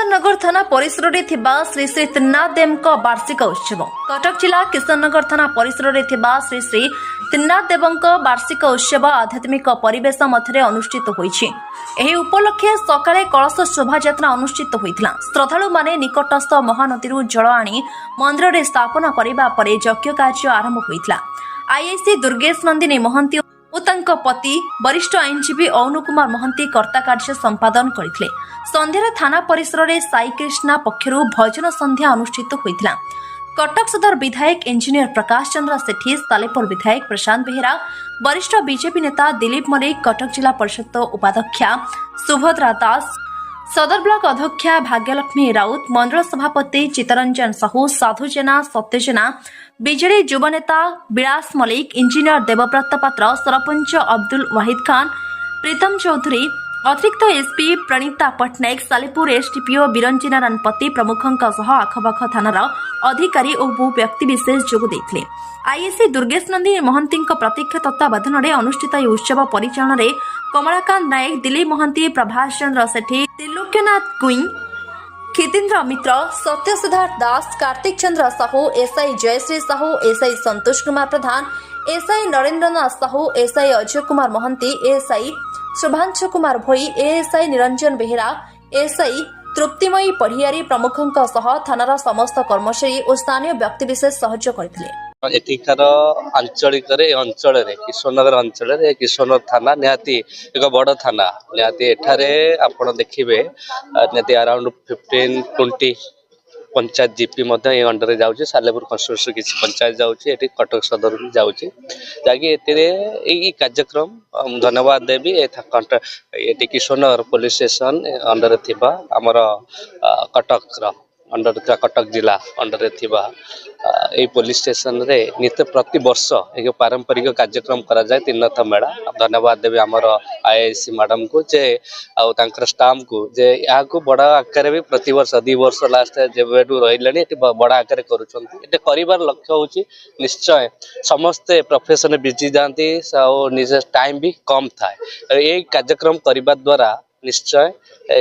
किशननगर थाना परिसर में श्री श्री त्रिनाथदेव वार्षिक उत्सव। कटक जिला किशननगर थाना परिसर में श्री श्री त्रिनाथदेव वार्षिक उत्सव आध्यात्मिक परिवेश मध्य अनुष्ठित होईछि। एही उपलक्षे सकाळे कलश शोभायात्रा अनुष्ठित होइथिला। श्रद्धालु माने निकटस्थ महानदी जल आनी मंदिर में स्थापना करिबा परे यज्ञ कार्य आरंभ होइथिला। आईआईसी दुर्गेश नंदिनी महंती और तांको पति वरिष्ठ आईनजीवी अनु कुमार महंती कर्ता कार्य संपादन करथिले। संध्यारे थाना परिसर में साई कृष्णा पक्षरु भजन संध्या अनुष्ठित होइथिला। कटक सदर विधायक इंजीनियर प्रकाश चंद्र सेठी, सालेपुर विधायक प्रशांत बेहेरा, वरिष्ठ बीजेपी नेता दिलीप मलिक, कटक जिला परिषद उपाध्यक्षा सुभद्रा दास, सदर ब्लॉक अध्यक्षा भाग्यलक्ष्मी राउत, मंडल सभापति चित्तरंजन साहू, साधु जेना, सत्य जेना, बीजेडी युव नेता विलास मलिक, इंजीनियर देवव्रत पात्र, सरपंच अब्दुल वाहिद खान, प्रीतम चौधरी, अतिरिक्त एसपी प्रणीता पट्टनायक, सालेपुर एसडीपीओ बिरंजना रानपति प्रमुखों आखपाख थानार अधिकारी और बहु व्यक्तिविशेष जोग देथिले। आईएसी दुर्गेश नंदिनी महंती प्रत्यक्ष तत्वावधान में अनुष्ठित उत्सव परिचालन में कमलाकांत नायक, दिलीप महंती, प्रभाष चंद्र सेठी, त्रिलोक्यनाथ गुई, Khitendra Mitra, Satya Siddhartha Das, Kartik Chandra Sahu, SI Jayashree Sahu, SI Santosh Kumar Pradhan, SI Narendranath Sahu, SI Ajay Kumar Mohanty, SI Subhanshu Kumar Bhoi, ASI Niranjan Behera, SI Triptimayee Padhiari प्रमुखों सह थानार समस्त कर्मचारी और स्थानीय व्यक्तिविशेष सहयोग करथिले। एठिकार आंचलिक अंचल किशननगर अंचल किशननगर थाना निहाती एक बड़ थाना निहाती एठारे आपण देखिबे निहाती अराउंड 15-20 पंचायत जीपी अंडर जाऊँगी। सालेपुर कन्स्टिट्यूंसी किसी पंचायत जाऊँगी, ये कटक सदर भी जाऊँगी जहाँकि ये कार्यक्रम धन्यवाद देवी ये किशननगर पुलिस स्टेशन अंडर थिबा आमर कटक अंडर कटक जिला अंडर थिबा ये पुलिस स्टेशन रे नित्य प्रति वर्ष एक पारंपरिक कार्यक्रम करा जाए त्रिनाथ मेला। धन्यवाद देवी आमर आईआईसी मैडम को जे आउ तांकर स्टाफ को जे या को बड़ा आकार भी प्रति वर्ष 2 वर्ष लास्ट जब रही बड़ा आकार कर लक्ष्य होची। निश्चय समस्ते प्रोफेशन बिजी जाती और निज टाइम भी कम थाए। ये कार्यक्रम करने द्वारा निश्चय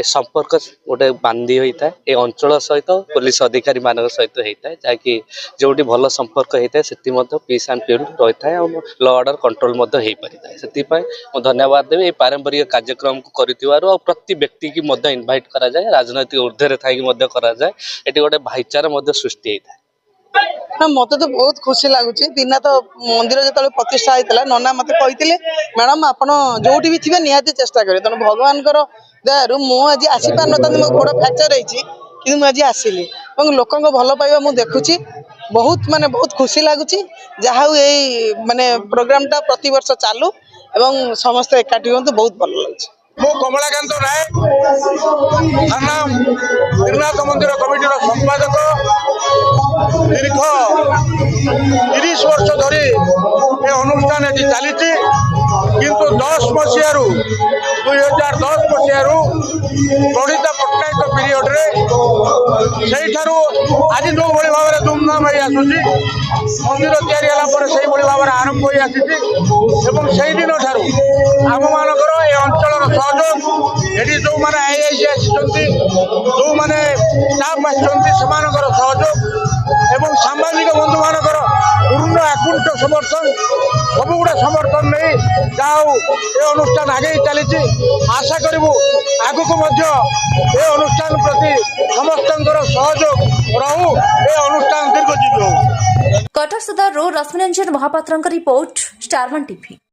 संपर्क गोटे बांधी होता है ये अंचल सहित पुलिस अधिकारी मान सहित होता है जहाँकि जो भल संपर्क होता है से पीस एंड प्योर रही है और लॉ ऑर्डर कंट्रोल हो पारि है। से धन्यवाद देवी ये पारंपरिक कार्यक्रम को कर प्रति व्यक्ति की इनवाइट करा जाए, राजनैतिक ऊर्ध्वे थी करा जाए, ये गोटे भाईचारा सृष्टि होता है। मत तो बहुत खुशी लगुच। त्रिनाथ मंदिर जो प्रतिष्ठा होता नना मत कहते मैडम आपड़ जो भी थे निहाती चेष्टा करें तेणु भगवान दयारू मुझे आसी पार ना मो गोड़ फ्रैक्चर होती कि मुझे आसिली और लोकों भल पाइबा मुझे देखुची बहुत माने बहुत खुशी लगुच। जहा यही माने प्रोग्रामटा प्रति वर्ष चालू एवं समस्त एकाठी हूँ बहुत भल लगे। मो कमलाकांत नायक थाना त्रिनाथ मंदिर कमिटीर संपादक दीर्घ 30 वर्ष धरी ये अनुष्ठान ये चली किंतु 10 मसीह 2010 मसीह प्रणीता पट्टनायक पीरियड रे आज जो भाई भाव में धूमधाम आसूसी मंदिर या भाव में आरंभ हो आसी दिन ठार आम मानकर ये अंचल सहयोग ये जो मैंने आईआईसी आसी जो मैंने स्टाफ आसकर सहयोग एवं सामाजिक बंधु मानकर पूर्ण आकुंठ समर्थन सब गुड़ा समर्थन नहीं जाओ ये अनुष्ठान आगे चली। आशा करूँ आगक ये अनुष्ठान प्रति समस्त सहयोग रहू ये अनुष्ठान दीर्घजीवी हो। Cuttack Sadar Rashmiranjan Mahapatra report, star 1 TV.